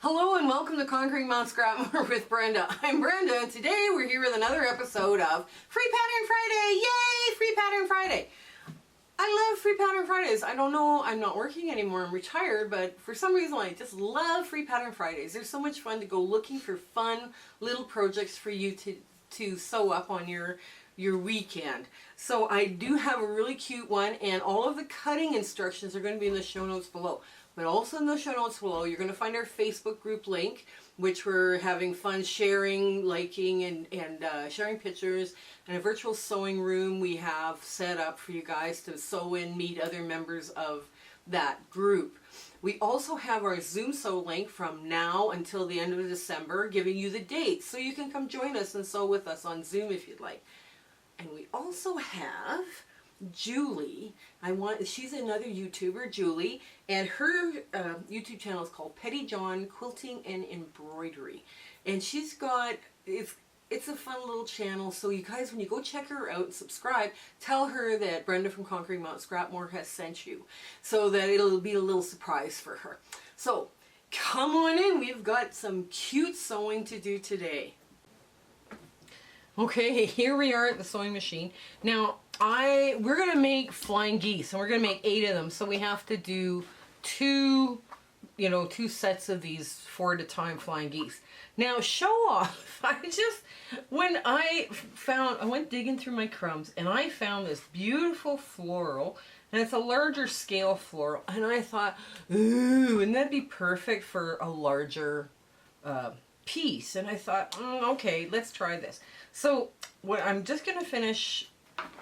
Hello and welcome to Conquering Mount Scrapmore with Brenda. I'm Brenda and today we're here with another episode of Free Pattern Friday! Yay! Free Pattern Friday! I love Free Pattern Fridays. I don't know, I'm not working anymore, I'm retired, but for some reason I just love Free Pattern Fridays. They're so much fun to go looking for fun little projects for you to sew up on your weekend. So I do have a really cute one, and all of the cutting instructions are going to be in the show notes below. But also in the show notes below, you're going to find our Facebook group link, which we're having fun sharing, liking, and sharing pictures, and a virtual sewing room we have set up for you guys to sew in, meet other members of that group. We also have our Zoom sew link from now until the end of December, giving you the dates, so you can come join us and sew with us on Zoom if you'd like. And we also have Julie. She's another YouTuber, Julie, and her YouTube channel is called Pettyjohn Quilting and Embroidery. And she's got, it's a fun little channel, so you guys, when you go check her out and subscribe, tell her that Brenda from Conquering Mount Scrapmore has sent you, so that it'll be a little surprise for her. So come on in, we've got some cute sewing to do today. Okay, here we are at the sewing machine. Now, we're going to make flying geese, and we're going to make 8 of them, so we have to do two sets of these 4 at a time flying geese. Now, Showoff, I went digging through my crumbs, and I found this beautiful floral, and it's a larger scale floral, and I thought, ooh, wouldn't that be perfect for a larger piece? And I thought, okay, let's try this. So what I'm just going to finish,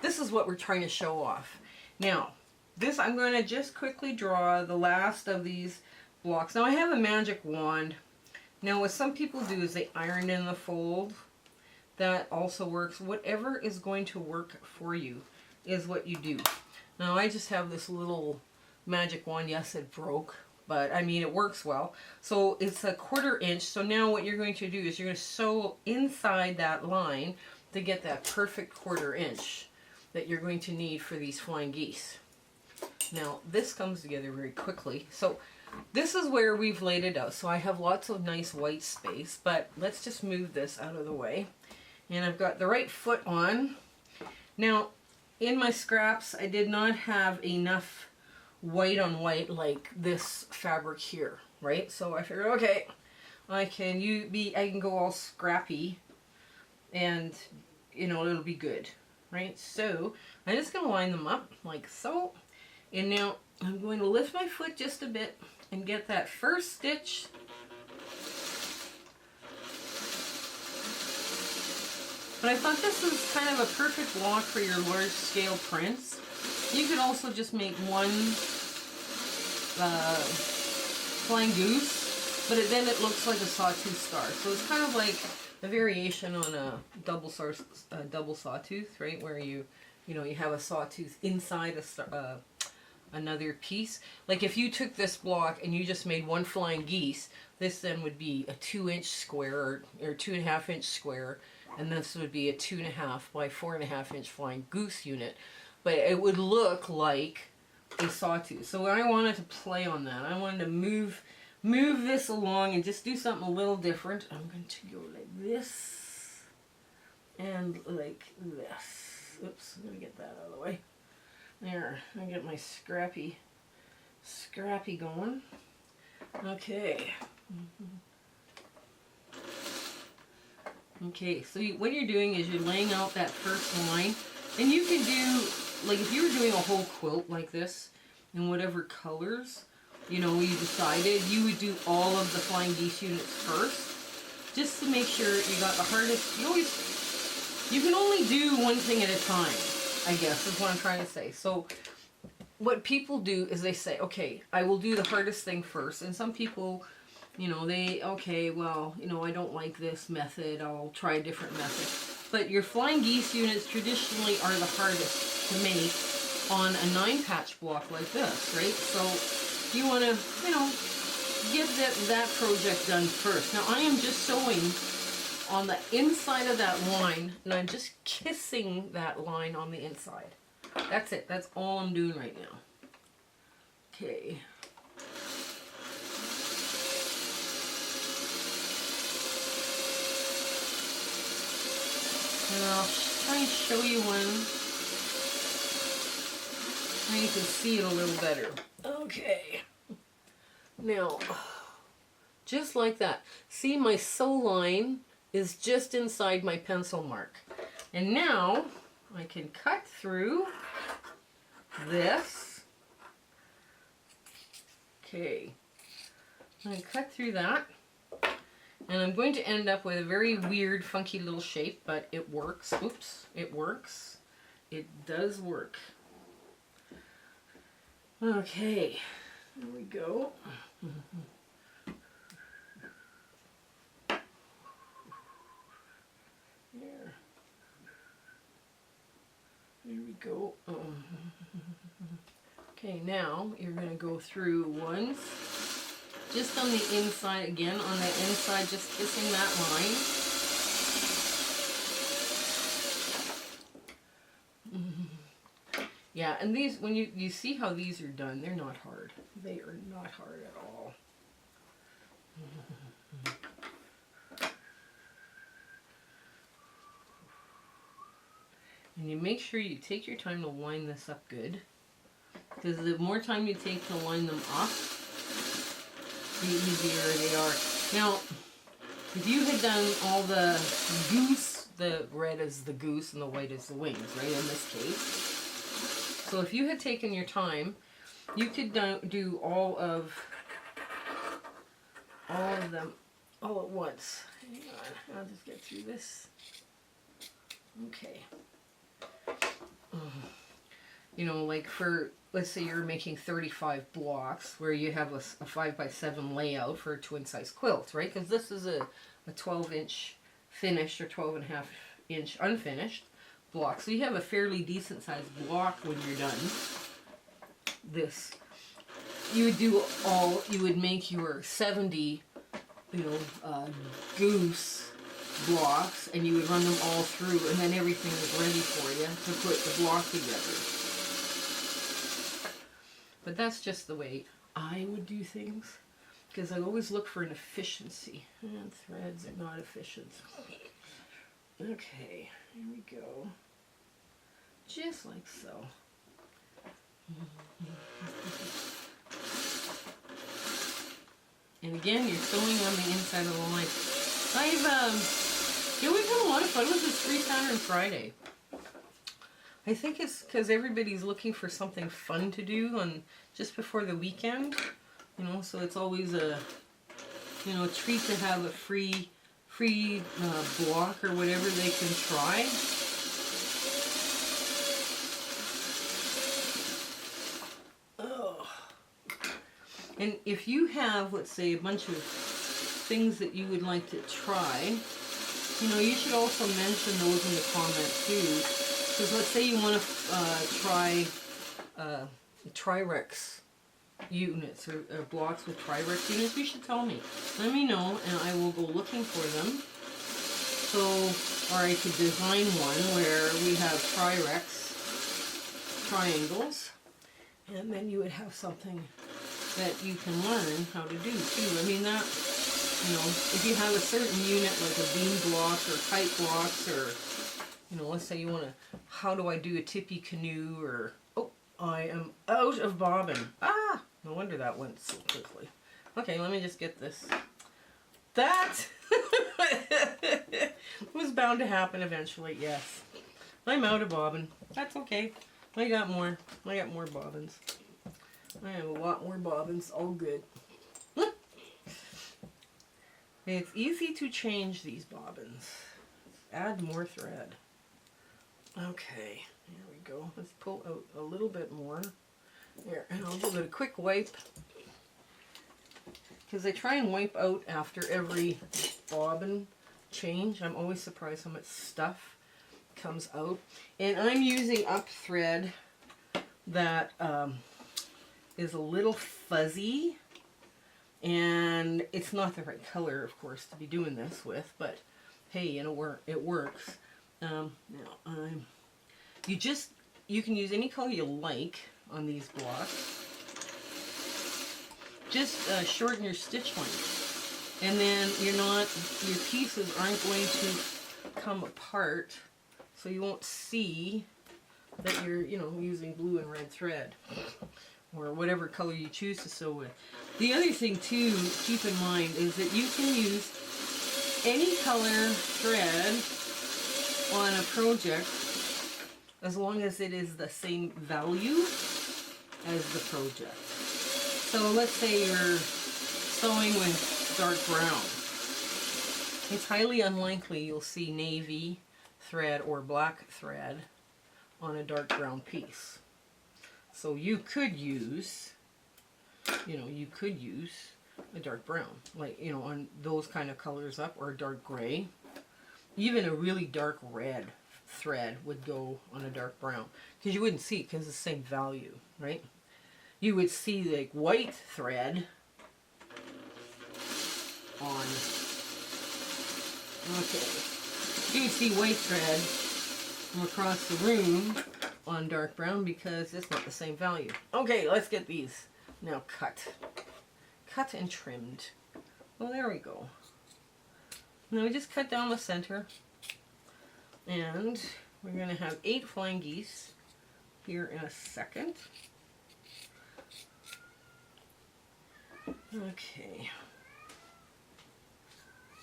this is what we're trying to show off. Now, I'm going to just quickly draw the last of these blocks. Now I have a magic wand. Now what some people do is they iron in the fold. That also works. Whatever is going to work for you is what you do. Now I just have this little magic wand. Yes, it broke, but I mean it works well. So it's a 1/4 inch. So now what you're going to do is you're going to sew inside that line to get that perfect 1/4 inch that you're going to need for these flying geese. Now this comes together very quickly. So this is where we've laid it out. So I have lots of nice white space, but let's just move this out of the way. And I've got the right foot on. Now in my scraps I did not have enough white on white like this fabric here, right? So I figured, okay, I can go all scrappy and it'll be good, right? So I'm just going to line them up like so, and now I'm going to lift my foot just a bit and get that first stitch. But I thought this was kind of a perfect block for your large scale prints. You could also just make one flying goose, but then it looks like a sawtooth star. So it's kind of like a variation on a double sawtooth, right? Where you have a sawtooth inside another piece. Like if you took this block and you just made one flying geese, this then would be a 2-inch square or 2.5 inch square, and this would be a 2.5 by 4.5 inch flying goose unit. But it would look like a sawtooth. So I wanted to play on that. I wanted to move this along and just do something a little different. I'm going to go like this and like this. Oops, I'm going to get that out of the way. There, I get my scrappy going. Okay. Okay, so what you're doing is you're laying out that first line, and you can do, like if you were doing a whole quilt like this in whatever colors you decided, you would do all of the flying geese units first, just to make sure you got the hardest. You can only do one thing at a time, I guess is what I'm trying to say. So what people do is they say, okay, I will do the hardest thing first. And some people, I don't like this method, I'll try a different method. But your flying geese units traditionally are the hardest to make on a 9-patch block like this, right? So you want to, get that project done first. Now I am just sewing on the inside of that line, and I'm just kissing that line on the inside. That's it. That's all I'm doing right now. Okay. And I'll try and show you one. Now you can see it a little better. Okay. Now, just like that. See, my sew line is just inside my pencil mark. And now I can cut through this. Okay. I cut through that. And I'm going to end up with a very weird, funky little shape, but it works. Oops, it works. It does work. Okay, here we go. There we go. Okay, now you're going to go through once, just on the inside, again, on the inside, just kissing that line. Yeah, and these, when you see how these are done, they're not hard. They are not hard at all. And you make sure you take your time to line this up good, because the more time you take to line them up, the easier they are. Now, if you had done all the goose, the red is the goose and the white is the wings, right, in this case. So if you had taken your time, you could do all of them all at once. Hang on, I'll just get through this. Okay. You know, like for, let's say you're making 35 blocks where you have a 5x7 layout for a twin size quilt, right? Because this is a 12-inch finished or 12.5-inch unfinished block. So you have a fairly decent sized block when you're done. This, you would make your 70, goose blocks, and you would run them all through, and then everything is ready for you to put the block together. But that's just the way I would do things, because I always look for an efficiency, and threads are not efficient. Okay, here we go. Just like so. And again, you're sewing on the inside of the line. We've had a lot of fun with this Free Saturn Friday. I think it's because everybody's looking for something fun to do on just before the weekend. So it's always a treat to have a free block or whatever they can try. Oh. And if you have, let's say, a bunch of things that you would like to try, you should also mention those in the comments too. Because let's say you want to try Tri-Rex units or blocks with Tri-Rex units, you should tell me. Let me know and I will go looking for them. So, or I could design one where we have Tri-Rex triangles, and then you would have something that you can learn how to do too. I mean, that, if you have a certain unit like a beam block or kite blocks, or, let's say you want to, how do I do a tippy canoe, or, oh, I am out of bobbin. Ah, no wonder that went so quickly. Okay, let me just get this. That was bound to happen eventually, yes. I'm out of bobbin. That's okay. I got more bobbins. I have a lot more bobbins, all good. It's easy to change these bobbins. Add more thread. Okay, here we go. Let's pull out a little bit more. Here, and I'll give it a quick wipe, because I try and wipe out after every bobbin change. I'm always surprised how much stuff comes out. And I'm using up thread that is a little fuzzy, and it's not the right color, of course, to be doing this with, but hey, it works. Now, you can use any color you like on these blocks. Just shorten your stitch length, and then your pieces aren't going to come apart so you won't see that you're, you know, using blue and red thread or whatever color you choose to sew with. The other thing too, keep in mind, is that you can use any color thread on a project as long as it is the same value as the project. So let's say you're sewing with dark brown. It's highly unlikely you'll see navy thread or black thread on a dark brown piece. So you could use, you know, you could use a dark brown, like, you know, on those kind of colors up, or a dark gray. Even a really dark red thread would go on a dark brown, because you wouldn't see it because it's the same value, right? You would see like white thread on, okay, you would see white thread from across the room on dark brown because it's not the same value. Okay, let's get these now cut. Cut and trimmed. Well, there we go. Now we just cut down the center, and we're going to have 8 flying geese here in a second. Okay.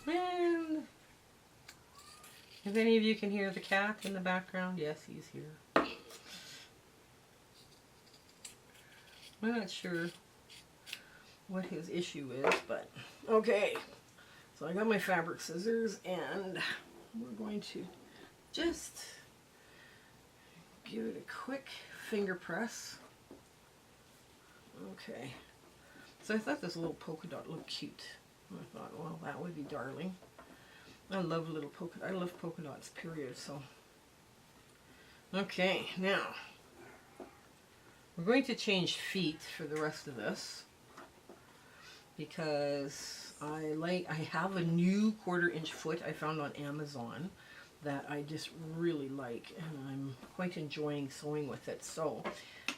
And if any of you can hear the cat in the background, yes, he's here. I'm not sure what his issue is, but okay. So I got my fabric scissors, and we're going to just give it a quick finger press. Okay. So I thought this little polka dot looked cute. I thought, well, that would be darling. I love little polka. I love polka dots, period. So, okay, now we're going to change feet for the rest of this because I have a new 1/4 inch foot I found on Amazon that I just really like, and I'm quite enjoying sewing with it. So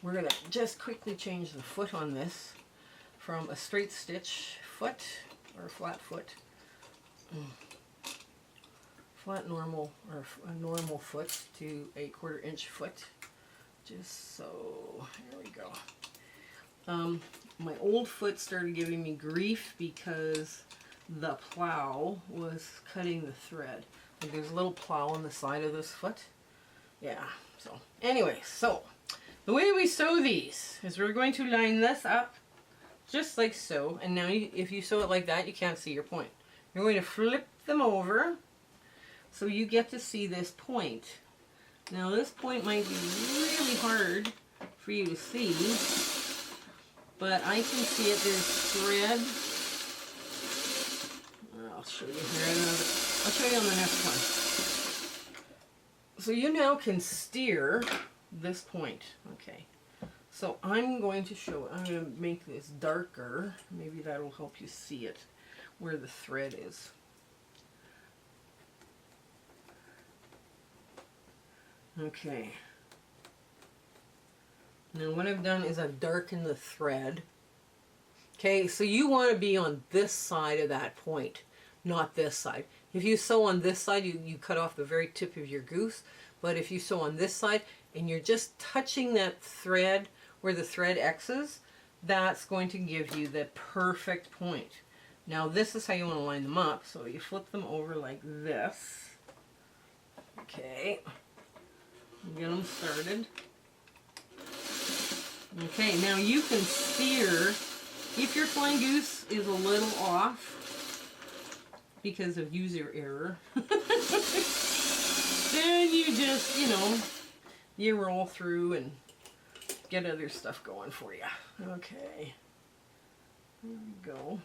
we're gonna just quickly change the foot on this from a straight stitch foot or flat foot, flat normal, or a normal foot, to a 1/4 inch foot. Just so, here we go. My old foot started giving me grief because the plow was cutting the thread. Like, there's a little plow on the side of this foot. Yeah, so anyway, so the way we sew these is we're going to line this up just like so, and now if you sew it like that, you can't see your point. You're going to flip them over so you get to see this point. Now this point might be really hard for you to see, but I can see it. There's thread. I'll show you here. I'll show you on the next one. So you now can steer this point. Okay. So I'm going to show it. I'm going to make this darker. Maybe that will help you see it, where the thread is. Okay. Now what I've done is I've darkened the thread. Okay, so you want to be on this side of that point, not this side. If you sew on this side, you cut off the very tip of your goose. But if you sew on this side and you're just touching that thread where the thread X's, that's going to give you the perfect point. Now this is how you want to line them up. So you flip them over like this. Okay. Get them started. Okay, now you can steer. If your flying goose is a little off because of user error, then you just, you know, you roll through and get other stuff going for you. Okay, there we go.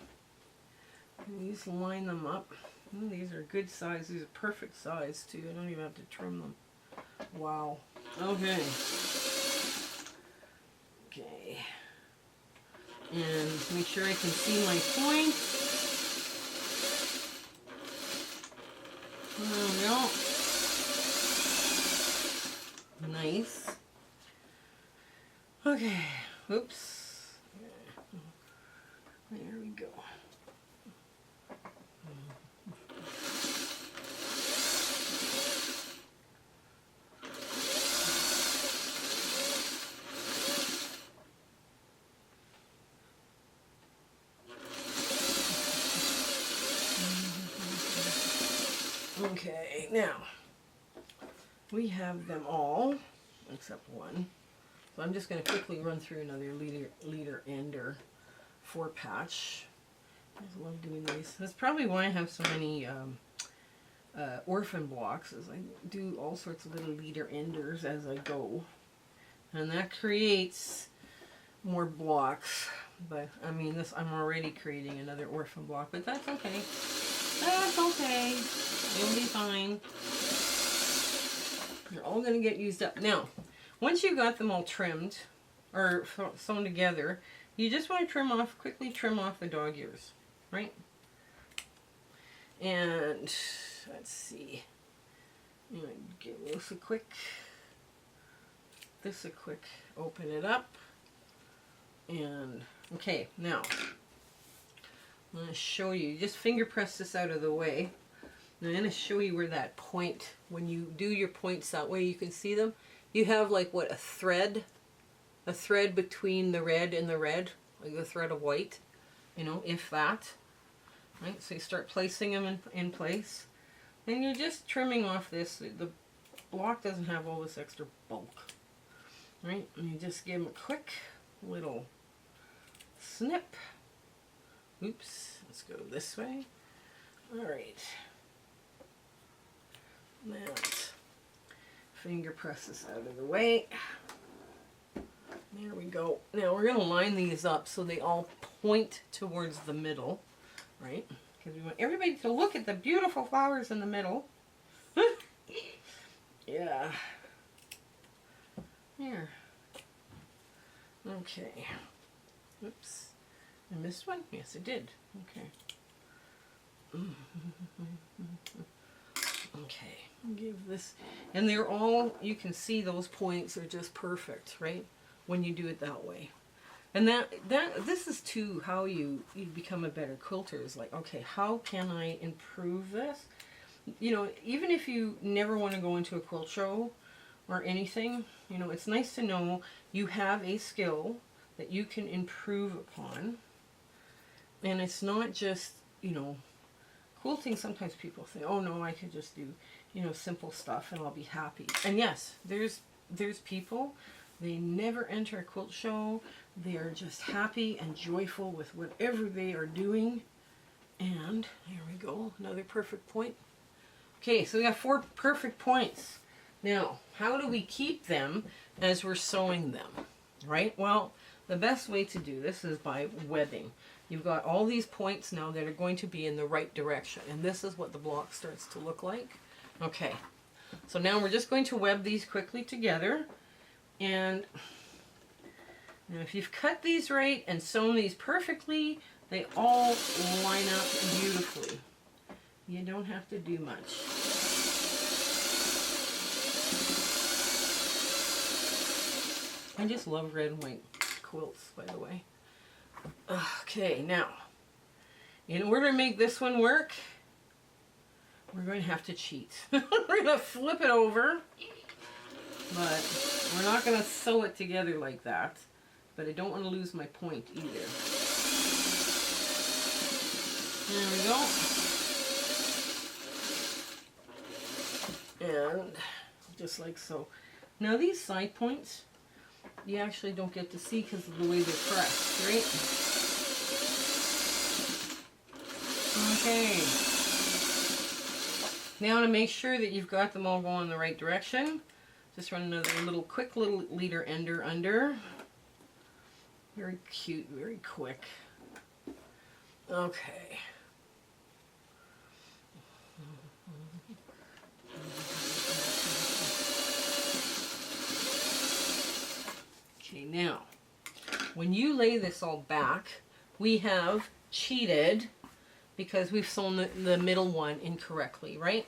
And just line them up. Oh, these are good size. These are perfect size too. I don't even have to trim them. Wow. Okay. Okay. And make sure I can see my point. There we go. Nice. Okay. Oops. There we go. Okay, now we have them all except one. So I'm just going to quickly run through another leader ender 4-patch. I just love doing these. That's probably why I have so many orphan blocks, is I do all sorts of little leader enders as I go. And that creates more blocks. But I mean, this, I'm already creating another orphan block, but that's okay. That's okay. You'll be fine. They're all going to get used up. Now, once you've got them all trimmed or sewn together, you just want to quickly trim off the dog ears, right? And let's see. I'm going to give this a quick open it up. And okay, now I'm going to show you, just finger press this out of the way. And I'm going to show you where that point, when you do your points that way, you can see them. You have like what, a thread between the red and the red, like the thread of white, you know, if that, right? So you start placing them in place. And you're just trimming off this. The block doesn't have all this extra bulk, right? And you just give them a quick little snip. Oops, let's go this way. All right. That finger presses out of the way. There we go. Now we're going to line these up so they all point towards the middle, right? Because we want everybody to look at the beautiful flowers in the middle. Yeah. Here. Okay. Oops. I missed one? Yes, I did. Okay. Okay. Give this, and they're all, you can see those points are just perfect, right? When you do it that way. And this is too how you become a better quilter, is like, okay, how can I improve this? You know, even if you never want to go into a quilt show or anything, you know, it's nice to know you have a skill that you can improve upon. And it's not just, you know, quilting, sometimes people say, oh no, I could just do, you know, simple stuff and I'll be happy. And yes, there's people, they never enter a quilt show. They are just happy and joyful with whatever they are doing. And there we go, another perfect point. Okay, so we got 4 perfect points. Now, how do we keep them as we're sewing them, right? Well, the best way to do this is by webbing. You've got all these points now that are going to be in the right direction, and this is what the block starts to look like. Okay, so now we're just going to web these quickly together. And now if you've cut these right and sewn these perfectly, they all line up beautifully. You don't have to do much. I just love red and white quilts, by the way. Okay, now, in order to make this one work, we're going to have to cheat. We're going to flip it over, but we're not going to sew it together like that. But I don't want to lose my point either. There we go. And just like so. Now these side points, you actually don't get to see because of the way they're pressed, right? Okay. Now to make sure that you've got them all going in the right direction, just run another quick little leader ender under. Very cute, very quick. Okay. Okay, now, when you lay this all back, we have cheated because we've sewn the middle one incorrectly, right?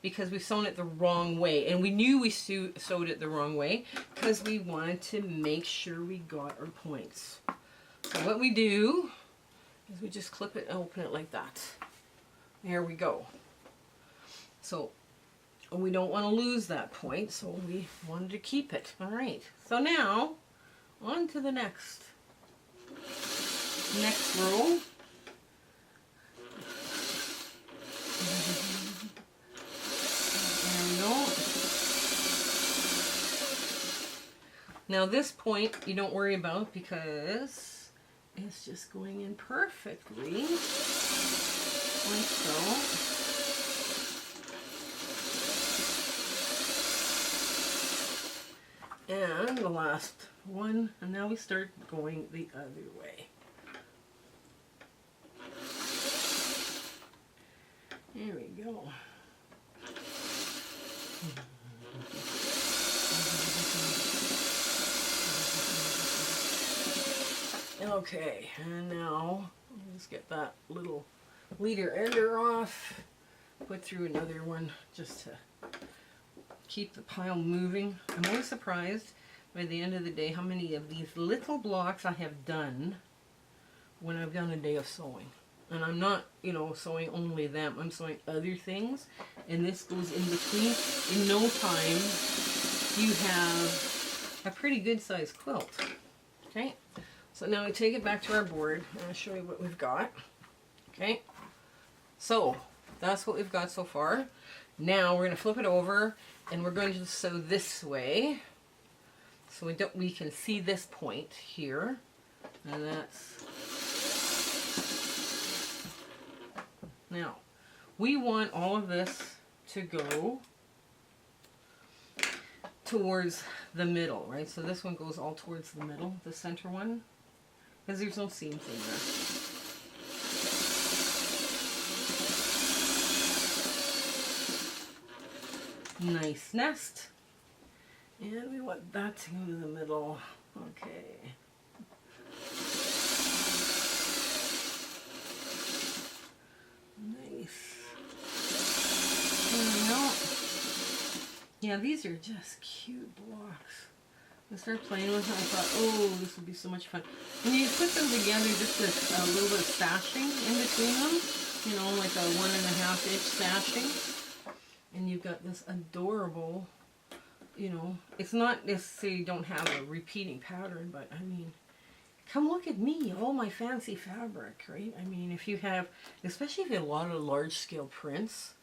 Because we've sewn it the wrong way. And we knew we sewed it the wrong way because we wanted to make sure we got our points. So what we do is we just clip it and open it like that. There we go. So we don't want to lose that point, so we wanted to keep it. All right. So now, on to the next row. Now this point you don't worry about because it's just going in perfectly, like so. And the last one, and now we start going the other way. There we go. Okay, and now let's get that little leader ender off. Put through another one just to keep the pile moving. I'm always surprised by the end of the day how many of these little blocks I have done when I've done a day of sewing. And I'm not, you know, sewing only them. I'm sewing other things, and this goes in between. In no time, you have a pretty good sized quilt. Okay, so now we take it back to our board, and I'll show you what we've got. Okay, so that's what we've got so far. Now we're going to flip it over, and we're going to sew this way, so we can see this point here, and that's. Now, we want all of this to go towards the middle, right? So this one goes all towards the middle, the center one, because there's no seams in there. Nice nest. And we want that to go to the middle. Okay. Yeah, these are just cute blocks. I started playing with them. I thought, oh, this would be so much fun. When you put them together, just with a little bit of sashing in between them, you know, like a 1.5 inch sashing, and you've got this adorable, you know, it's not necessarily you don't have a repeating pattern, but I mean, come look at me, all my fancy fabric, right? I mean, if you have, especially if you have a lot of large scale prints,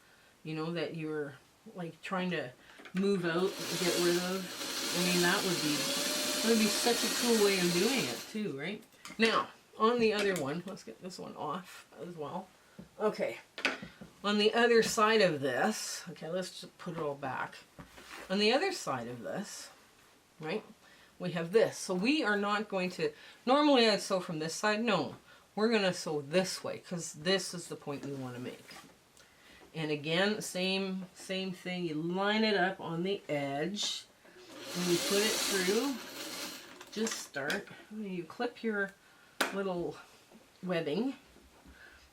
you know, that you're like trying to move out, get rid of. I mean, that would be such a cool way of doing it too, right? Now, on the other one, let's get this one off as well. Okay, on the other side of this, okay, let's just put it all back. On the other side of this, right, we have this. So we are not going to, normally I'd sew from this side. No, we're going to sew this way because this is the point we want to make. And again, same thing. You line it up on the edge, and you put it through. Just start. You clip your little webbing.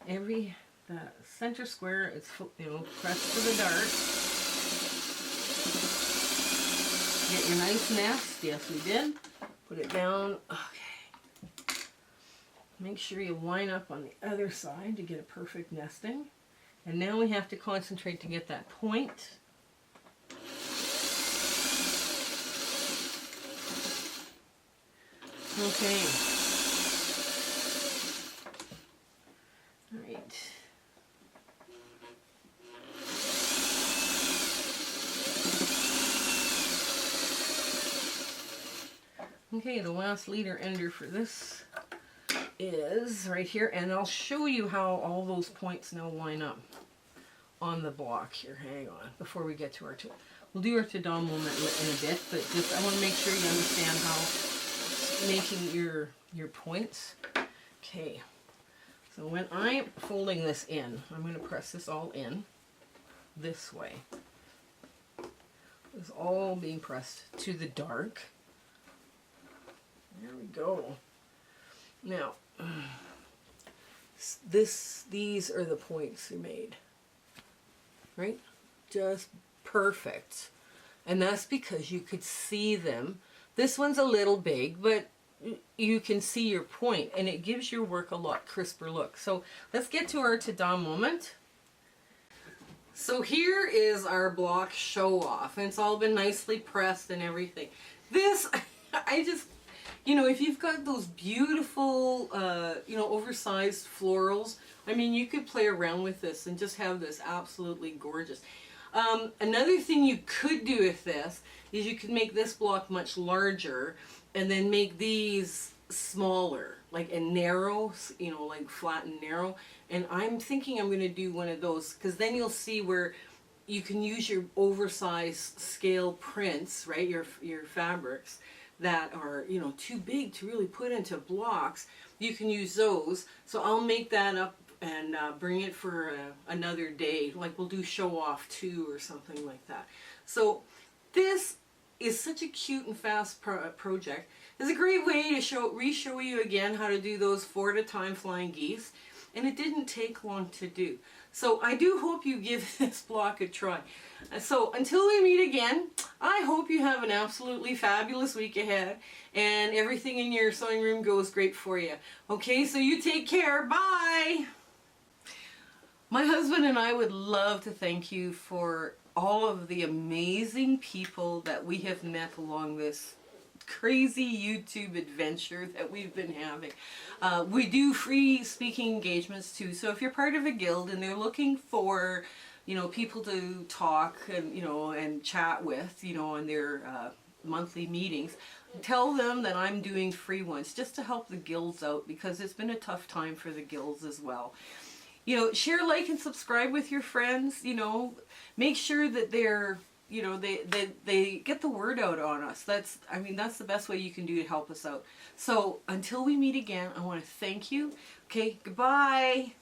That center square is, you know, pressed to the dart. Get your nice nest. Yes, we did. Put it down. Okay. Make sure you line up on the other side to get a perfect nesting. And now we have to concentrate to get that point. Okay. All right. Okay, the last leader ender for this is right here, and I'll show you how all those points now line up on the block here. Hang on, before we get to our tool. We'll do our to-dom moment in a bit, but just I want to make sure you understand how making your points. Okay, so when I'm folding this in, I'm going to press this all in this way. It's all being pressed to the dark. There we go. Now, these are the points you made, right? Just perfect. And that's because you could see them. This one's a little big, but you can see your point, and it gives your work a lot crisper look. So let's get to our ta-da moment. So here is our block Showoff, and it's all been nicely pressed and everything. This, I just, you know, if you've got those beautiful, you know, oversized florals, I mean, you could play around with this and just have this absolutely gorgeous. Another thing you could do with this is you can make this block much larger and then make these smaller, like and narrow, you know, like flat and narrow. And I'm thinking I'm going to do one of those, because then you'll see where you can use your oversized scale prints, right? Your fabrics that are, you know, too big to really put into blocks. You can use those. So I'll make that up and bring it for another day. Like we'll do Showoff 2 or something like that. So this is such a cute and fast project. It's a great way to re-show you again how to do those 4 at a time flying geese. And it didn't take long to do. So I do hope you give this block a try. So until we meet again, I hope you have an absolutely fabulous week ahead and everything in your sewing room goes great for you. Okay, so you take care. Bye! My husband and I would love to thank you for all of the amazing people that we have met along this crazy YouTube adventure that we've been having. We do free speaking engagements too, so if you're part of a guild and they're looking for, you know, people to talk and, you know, and chat with, you know, in their monthly meetings, tell them that I'm doing free ones just to help the guilds out, because it's been a tough time for the guilds as well. You know, share, like, and subscribe with your friends. You know, make sure that they're, you know, they get the word out on us. That's the best way you can do to help us out. So until we meet again, I want to thank you. Okay, goodbye.